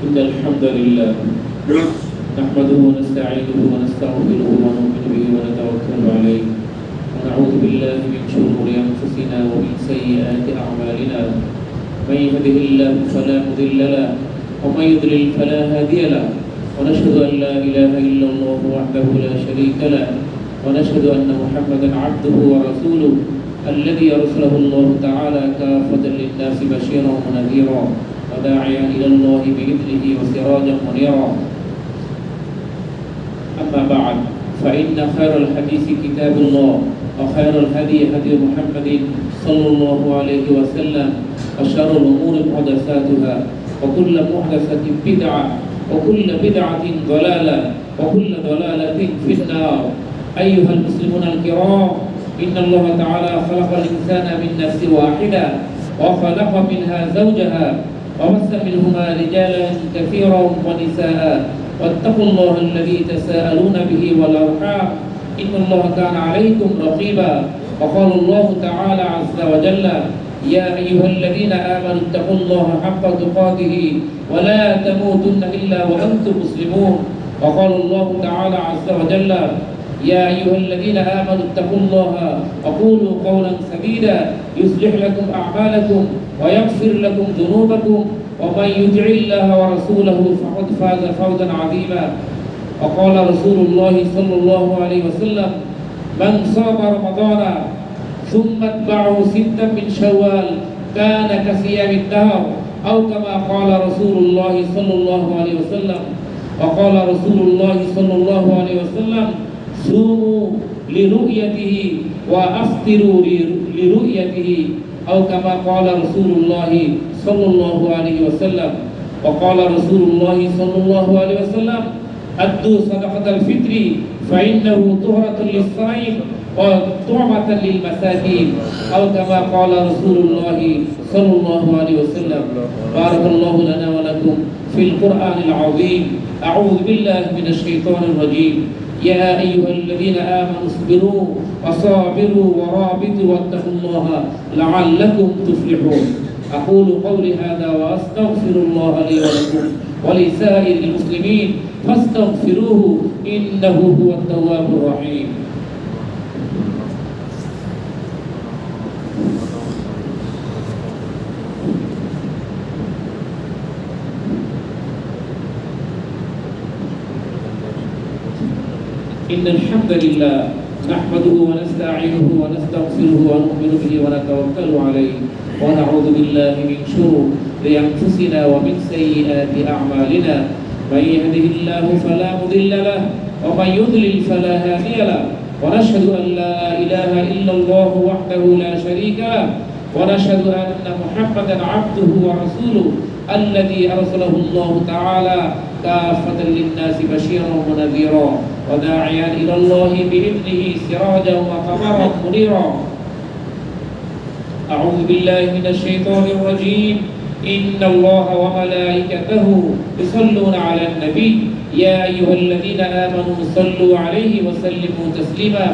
إن الحمد لله نحمده ونستعينه ونستغفره ونؤمن به ونتوكل عليه ونعوذ بالله من شرور أنفسنا ومن سيئات أعمالنا من يهده الله فلا مضل له ومن يضلل فلا هادي له ونشهد أن لا إله إلا الله وحده لا شريك له ونشهد أن محمدا عبده ورسوله الذي أرسله الله تعالى كافة للناس بشيرا ونذيرا وداعيا إلى الله بإذنه وسراجا منيرا. أما بعد فإن خير الحديث كتاب الله وخير الهدي هدي محمد صلى الله عليه وسلم وشر الأمور محدثاتها وكل محدثة بدعة وكل بدعة ضلالة وكل ضلالة في النار. أيها المسلمون الكرام، إن الله تعالى خلق الإنسان من نفس واحدة وخلق منها زوجها وبث منهما رجالا كثيرا ونساء واتقوا الله الذي تساءلون به والأرحام إن الله كان عليكم رقيبا. وقال الله تعالى عز وجل: يا أيها الذين آمنوا اتقوا الله حق تقاته ولا تموتن إلا وأنتم مسلمون. وقال الله تعالى عز وجل: يا أيها الذين آمنوا اتقوا الله وقولوا قولا سديدا يصلح لكم أعمالكم ويغفر لكم ذنوبكم ومن يطع الله ورسوله فقد فاز فوزا عظيما. وقال رسول الله صلى الله عليه وسلم: من صام رمضان ثم اتبعه ستا من شوال كان كصيام الدهر أو كما قال رسول الله صلى الله عليه وسلم. وقال رسول الله صلى الله عليه وسلم: صوموا لرؤيته وأفطروا لرؤيته أو كما قال رسول الله صلى الله عليه وسلم. وقال رسول الله صلى الله عليه وسلم: أدوا صدقة الفطر فإنه طهرة للصائم وطعمة للمساكين أو كما قال رسول الله صلى الله عليه وسلم. بارك الله لنا ولكم في القرآن العظيم. أعوذ بالله من الشيطان الرجيم. يا أيها الذين آمنوا اصبروا وصابروا ورابطوا واتقوا الله لعلكم تفلحون. أقول قولي هذا وأستغفر الله لي ولكم ولسائر المسلمين فاستغفروه إنه هو التواب الرحيم. إن الحمد لله نحمده ونستعينه ونستغفره ونؤمن به ونتوكل عليه ونعوذ بالله من شرور أنفسنا ومن سيئات أعمالنا من يهده الله فلا مضل له ومن يضلل فلا هادي له ونشهد أن لا إله إلا الله وحده لا شريك له ونشهد أن محمدا عبده ورسوله الذي أرسله الله تعالى كافة للناس بشيرا ونذيرا وداعيا إلى الله بإذنه سراجا وقمرا منيرا. أعوذ بالله من الشيطان الرجيم. إن الله وملائكته يصلون على النبي يا أيها الذين آمنوا صلوا عليه وسلموا تسليما.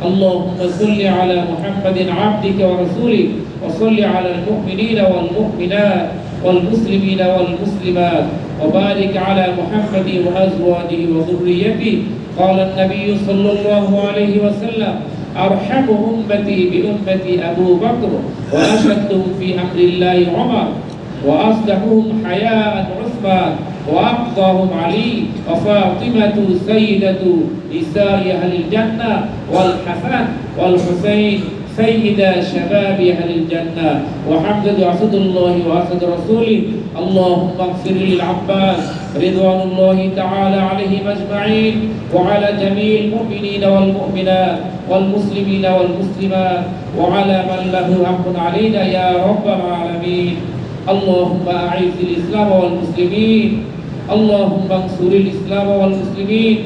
اللهم صل على محمد عبدك ورسولك وصل على المؤمنين والمؤمنات والمسلمين والمسلمات وبارك على محمد وأزواجه وذريته. قال النبي صلى الله عليه وسلم أرحم أمتي بأمتي أبو بكر وأشدهم في أمر الله عمر وأصدقهم حياء عثمان وأقضاهم علي وفاطمة سيدة نساء أهل الجنة والحسن والحسين سيدا شباب أهل الجنة وحمزة أسد الله وأسد رسوله. اللهم اغفر للعباس رضوان الله تعالى عليهم أجمعين وعلى جميع المؤمنين والمؤمنات والمسلمين والمسلمات وعلى من له حق علينا يا رب العالمين. اللهم أعز الإسلام والمسلمين. اللهم انصر الإسلام والمسلمين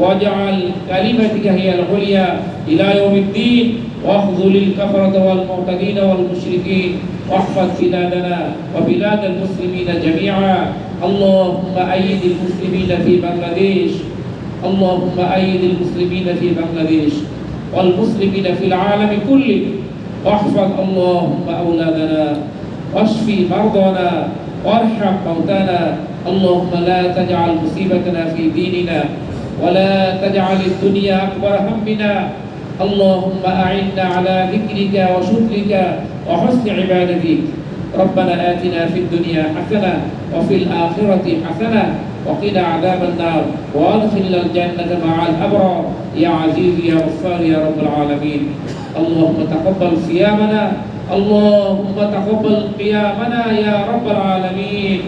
واجعل كلمتك هي العليا إلى يوم الدين واخذل الكفرة والمعتدين والمشركين واحفظ بلادنا وبلاد المسلمين جميعا. اللهم أيد المسلمين في بنغلاديش. اللهم أيد المسلمين في بنغلاديش والمسلمين في العالم كله واحفظ اللهم أولادنا واشفي مرضانا وارحم موتانا. اللهم لا تجعل مصيبتنا في ديننا ولا تجعل الدنيا أكبر همنا. اللهم أعنا على ذكرك وشكرك وحسن عبادتك. ربنا آتنا في الدنيا حسنة وفي الآخرة حسنة وقنا عذاب النار وأدخلنا الجنة مع الأبرار يا عزيز يا غفار يا رب العالمين. اللهم تقبل صيامنا. اللهم تقبل قيامنا يا رب العالمين.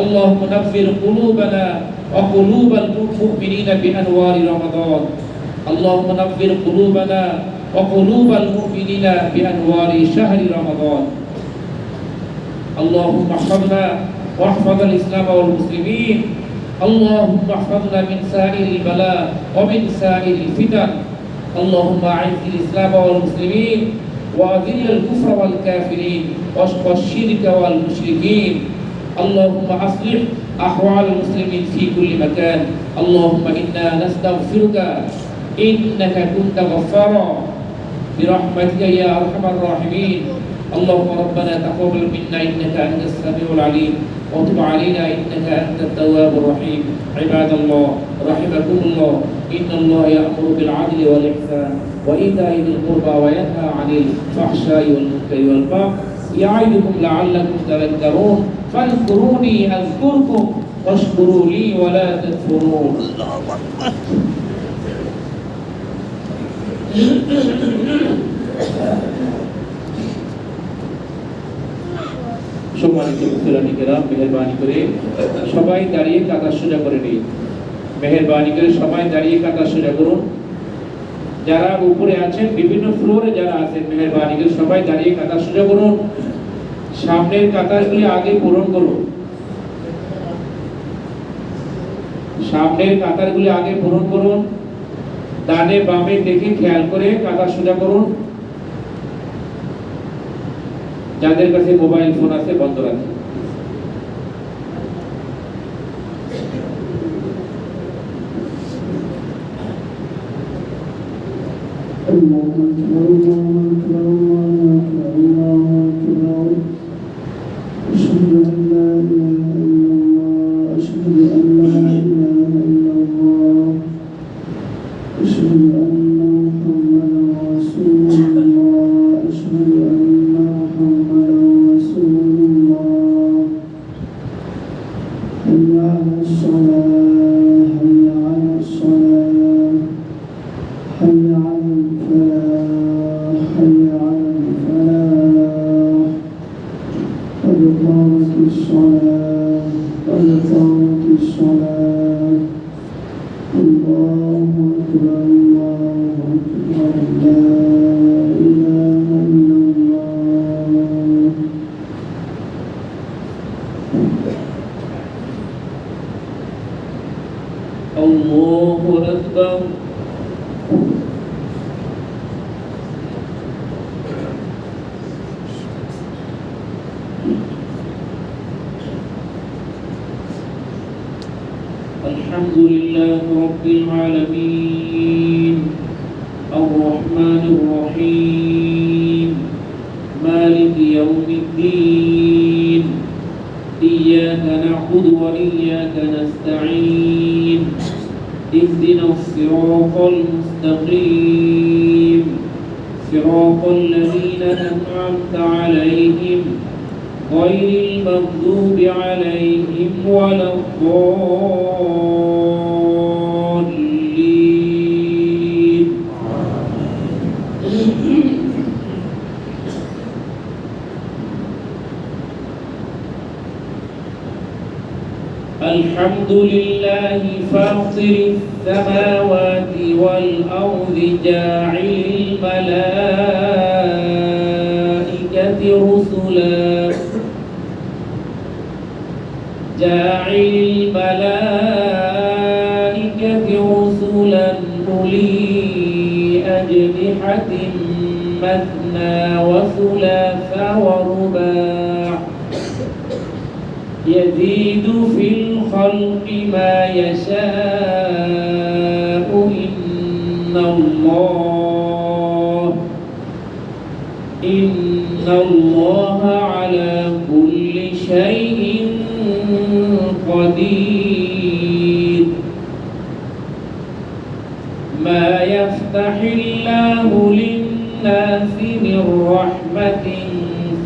اللهم نفر قلوبنا وقلوب المؤمنين بأنوار رمضان. اللهم نفر قلوبنا وقلوب المؤمنين بأنوار شهر رمضان. اللهم احفظنا واحفظ الإسلام والمسلمين. اللهم احفظنا من سائر البلاء ومن سائر الفتن. اللهم أعز الإسلام والمسلمين وأذل الكفر والكافرين والشرك والمشركين. اللهم أصلح أحوال المسلمين في كل مكان. اللهم إنا نستغفرك إنك كنت غفارا برحمتك يا أرحم الراحمين. اللهم ربنا تقبل منا إنك أنت السميع العليم وتب علينا إنك أنت التواب الرحيم. عباد الله رحمكم الله إن الله يأمر بالعدل والإحسان وإيتاء ذي القربى وينهى عن الفحشاء والمنكر والبغي يعظكم لعلكم تذكرون. فاذكروني أذكركم واشكروا لي ولا تكفرون. সম্মানিত মুসলিমরা মেহেরবানি করে সবাই দাঁড়িয়ে কাতার সোজা করে নিন। মেহেরবানি করে সবাই দাঁড়িয়ে কাতার সোজা করুন। যারা উপরে আছেন বিভিন্ন ফ্লোরে যারা আছেন মেহেরবানি করে সবাই দাঁড়িয়ে কাতার সোজা করুন। সামনের কাতারগুলি আগে পূরণ করুন। সামনের কাতারগুলি আগে পূরণ করুন। ডানে বামে দেখে খেয়াল করে কাতার সোজা করুন। যাদের কাছে মোবাইল ফোন আছে বন্ধ রাখুন। أشهد أن محمدا رسول الله قامت الصلاة قد قامت الصلاة الله أكبر الله أكبر لا إله إلا الله الله أكبر. الحمد لله رب العالمين الرحمن الرحيم مالك يوم الدين إياك نعبد وإياك نستعين اهدنا الصراط المستقيم صراط الذين أنعمت عليهم غير المغضوب عليهم ولا الضالين. الحمد لله فاطر السماوات والأرض جاعل الملائكة رسلا أولي أجنحة مثنى وثلاث ورباع يزيد في الخلق ما يشاء إن الله على كل شيء قدير. ما يفتح الله للناس من رحمة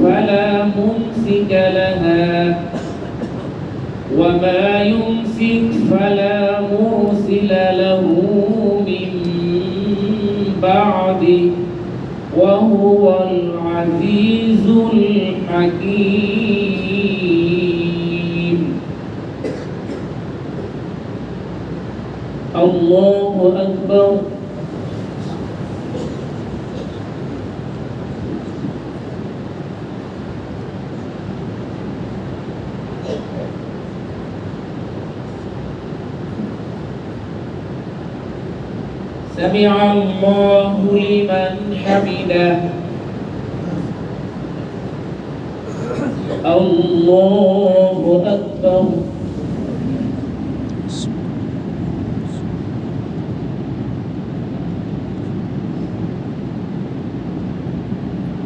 فلا ممسك لها وما يمسك فلا مرسل له من بعده وهو العزيز الحكيم. الله أكبر. سمع الله لمن حمده. الله أكبر.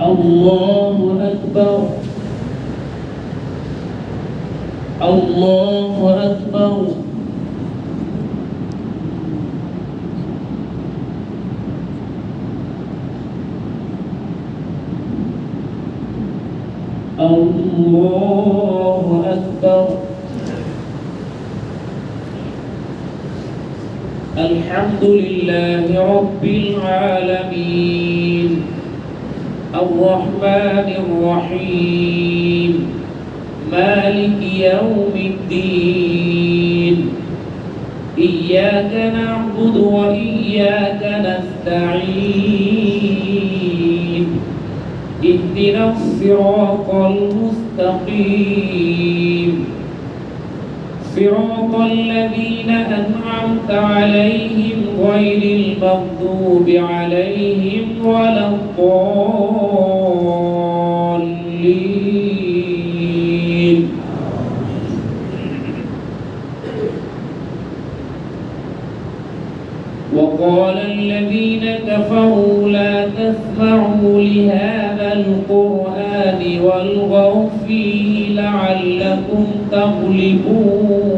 الله أكبر. الله أكبر. الله أكبر. الحمد لله رب العالمين الرحمن الرحيم مالك يوم الدين إياك نعبد وإياك نستعين اهدنا الصراط المستقيم صراط الذين أنعمت عليهم غير المغضوب عليهم ولا الضالين. وقال الذين كفروا لا تسمعوا لهذا القرآن والغوا فيه لعلكم تغلبون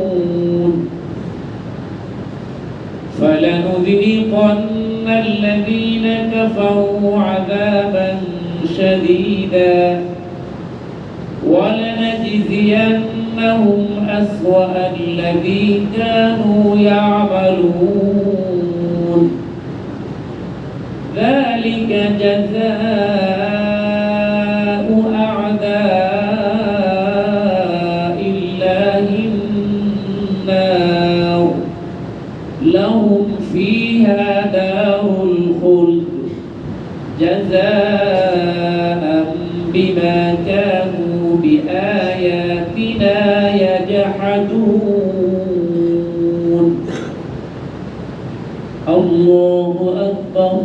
فلنذيقن الذين كفروا عذابا شديدا ولنجزينهم أسوأ الذي كانوا يعملون ذلك جزاء أعداء بآياتنا يجحدون الله أكبر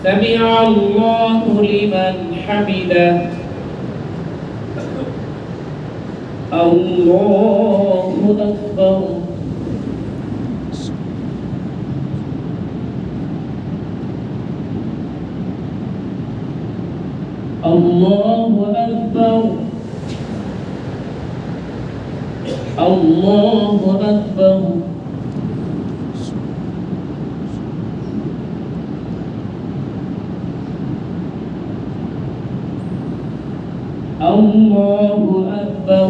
سمع الله لمن حمده الله أكبر الله أكبر الله أكبر الله أكبر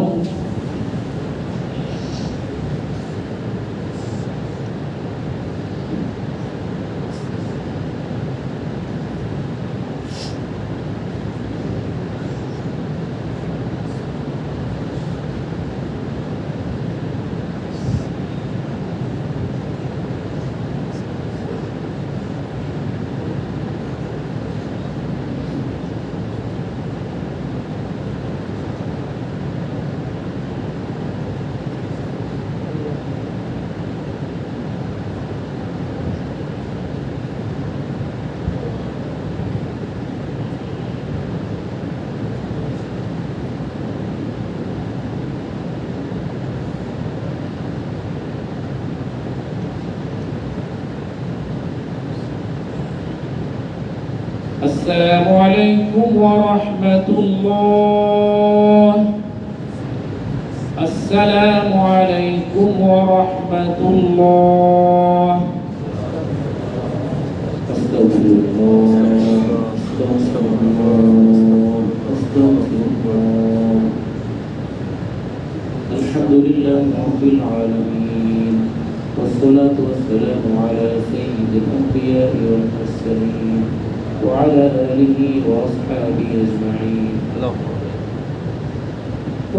السلام عليكم ورحمة الله. السلام عليكم ورحمة الله. أستغفر الله أستغفر الله أستغفر الله. الحمد لله رب العالمين والصلاة والسلام على سيد الأنبياء والمرسلين وعلى آله وأصحابه أجمعين.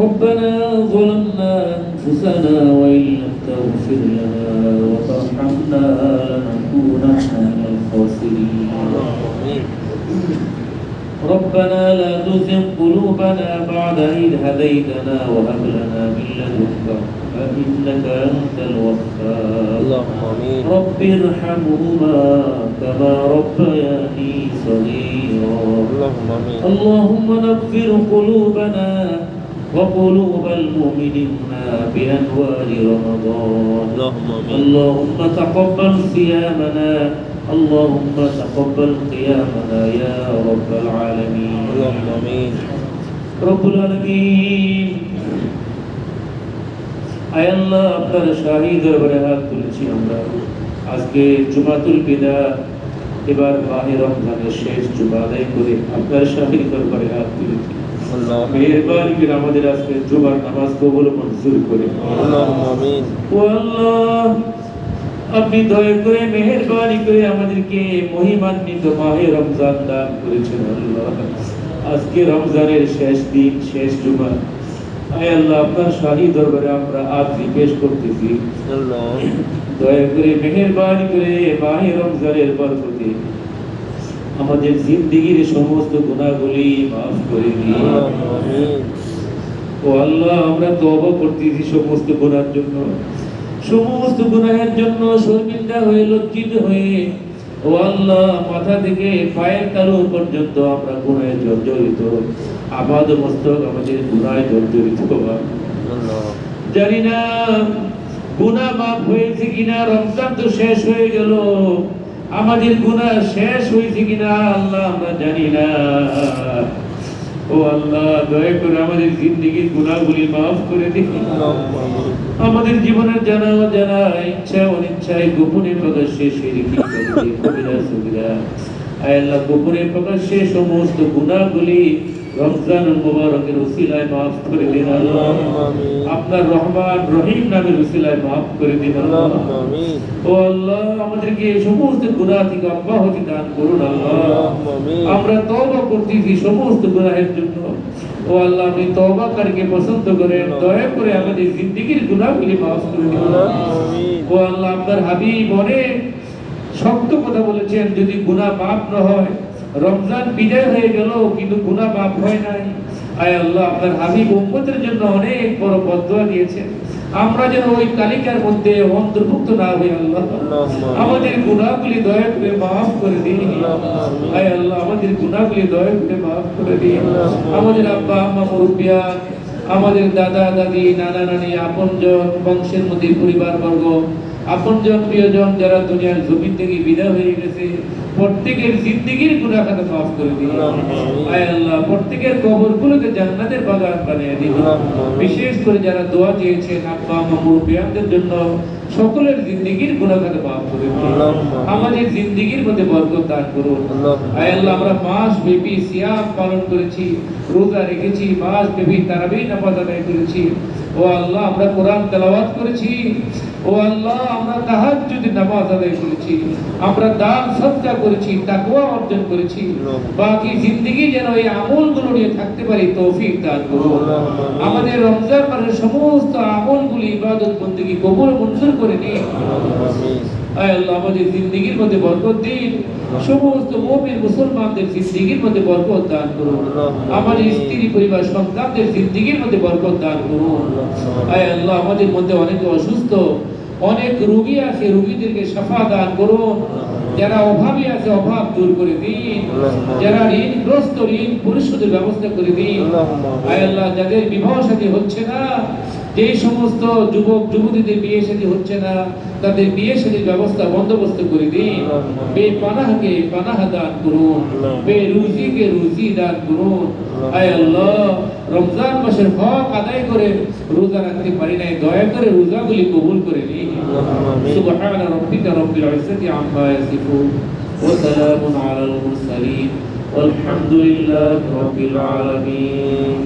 ربنا ظلمنا أنفسنا وإن لم تغفر لنا وترحمنا لنكونن من الخاسرين. ربنا لا تزغ قلوبنا بعد إذ هديتنا وهب لنا من لدنك إنك أنت الوهاب. رب ارحمهما كما ربياني صغيرا. اللهم نغفر قلوبنا وقلوب المؤمنين بأنوار رمضان. اللهم تقبل صيامنا اللهم تقبل قيامنا يا رب العالمين. رب العالمين আয় আল্লাহ আপনার শাহী দরবারে হাত তুলেছি আমরা আজকে জুমাতুল বিদা এবার মাহে রমজানের শেষ জুমা আদায় করে আপনার শাহী দরবারে হাত তুলেছি। আল্লাহ মেহেরবানি করে আমাদের আজকে জুমার নামাজ কবুল মঞ্জুর করে। আল্লাহুম্মা আমিন। ও আল্লাহ আপনি দয়া করে মেহেরবানি করে আমাদেরকে মহিমান্বিত মাহে রমজান দান করেছেন। আল্লাহ আজকে রমজানের শেষ দিন শেষ জুমা আয় আল্লাহ আপনার শাহী দরবারে আমরা আরজি পেশ করতেছি। আল্লাহ দয়া করে মেহেরবানি করে মাহে রমজানের বরকতে আমাদের জিন্দেগীর সমস্ত গুনাহগুলি মাফ করে দিন। আমিন। ও আল্লাহ আমরা তওবা করতেছি সমস্ত গুনাহের জন্য সমস্ত গুনাহের জন্য শর্মিন্দা হয়ে লজ্জিত হয়ে। ও আল্লাহ মাথা থেকে পায়ের তালু পর্যন্ত আমরা গুনাহে জর্জরিত আবাদ মস্তক আমাদের গুনাহে জর্জরিত। জানি না গুনাহ মাফ হয়েছে কিনা, রমজান তো শেষ হয়ে গেল, আমাদের গুনাহ শেষ হয়েছে কিনা আল্লাহ আমরা জানি না। ও আল্লাহ দয়া করে আমাদের জিন্দেগীর গুনাহগুলি মাফ করে দিন। আমাদের জীবনের জানা অজানা ইচ্ছা অনিচ্ছায় গোপনে প্রকাশ্যে শিরকি কবিরা সগীরা আয় আল্লাহ গোপনে প্রকাশ্যে সমস্ত গুনাহগুলি রমজানুল মুবারকের উসিলায় মাফ করে দিন। আল্লাহ আপনার রহমান রহিম নামের উসিলায় মাফ করে দিন। আল্লাহ ও আল্লাহ আমাদেরকে সমস্ত গুনাহ থেকে অব্যাহতি দান করুন। আল্লাহ আমরা তওবা করতেছি সমস্ত গুনাহের জন্য। ও ও আল্লাহ আপনি তওবা করকে পছন্দ করেন, দয়া করে আমাদের জিন্দেগীর গুনাহগুলি মাফ করে দিন। ও আল্লাহ আপনার হাবিব অনেক শক্ত কথা বলেছেন, যদি গুনাহ মাফ না হয়, রমজান বিদায় হয়ে গেল কিন্তু গুনাহ মাফ হয় নাই। আয় আল্লাহ আপনার হাবিব উম্মতের জন্য অনেক বড় বদদোয়া দিয়েছেন, আমরা যেন ওই তালিকার মধ্যে অন্তর্ভুক্ত না হই। আল্লাহ আমাদের গুনাহগুলি দয়া করে মাফ করে দিন। আয় আল্লাহ আমাদের গুনাহগুলি দয়া করে মাফ করে দিন। আমাদের আব্বা আম্মা মুরব্বিয়ান, আমাদের দাদা দাদি, নানা নানি, আপনজন, বংশের মধ্যে পরিবারবর্গ, আপনজন প্রিয়জন যারা দুনিয়ার জমিন থেকে বিদায় হয়ে গেছে, প্রত্যেকের জিন্দেগীর গুনাহ খাতা মাফ করে দিন। আয় আল্লাহ প্রত্যেকের কবরগুলোকে জান্নাতের বাগান বানিয়ে দিন। বিশেষ করে যারা দোয়া চেয়েছেন আব্বা আম্মা মুরব্বিয়ানদের জন্য, সকলের জিন্দেগীর গুনাহ খাতা মাফ করে দিন। আমাদের জিন্দেগীর মধ্যে বরকত দান করুন। আয় আল্লাহ আমরা মাস ব্যাপী সিয়াম পালন করেছি, রোজা রেখেছি, মাস ব্যাপী তারাবিহ নামাজ আদায় করেছি। ও আল্লাহ আমরা কোরআন তেলাওয়াত করেছি। ও আল্লাহ আমরা তাহাজ্জুদের নামাজ আদায় করেছি, আমরা দান সদকা করেছি, তাকওয়া অর্জন করেছি। বাকি জিন্দেগি যেন এই আমলগুলো নিয়ে থাকতে পারি তৌফিক দান করুন। আমাদের রমজান মাসের সমস্ত আমলগুলি ইবাদত বন্দেগী কবুল মঞ্জুর করে নিন। আয় আল্লাহ আমাদের জিন্দেগীর মধ্যে বরকত দিন, সমস্ত মুমিন মুসলমানদের জিন্দেগীর মধ্যে বরকত দান করুন। আমাদের স্ত্রী পরিবার সন্তানদের জিন্দেগীর মধ্যে বরকত দান করুন। আয় আল্লাহ আমাদের মধ্যে অনেকে অসুস্থ, অনেক রোগী আছে, রোগীদেরকে শিফা দান করুন। যারা অভাবী আছে অভাব দূর করে দিন, যারা ঋণগ্রস্ত ঋণ পরিশোধের ব্যবস্থা করে দিন। আয় আল্লাহ যাদের বিবাহ শাদী হচ্ছে না, যে সমস্ত যুবক যুবতীদের বিয়ে শাদী হচ্ছে না, তাদের বিয়ে শাদীর ব্যবস্থা বন্দোবস্ত করে দিন। বেপানাহকে পানাহ দান করুন, বেরুজিকে রুজি দান করুন। আয় আল্লাহ রমজান মাসের হক আদায় করে রোজা রাখতে পারি নাই, দয়া করে রোজাগুলি কবুল করে নিন। সুবহান রাব্বিকা রাব্বিল ইজ্জাতি আম্মা ইয়াসিফুন ওয়া সালামুন আলাল মুরসালিন ওয়ালহামদুলিল্লাহি রাব্বিল আলামিন।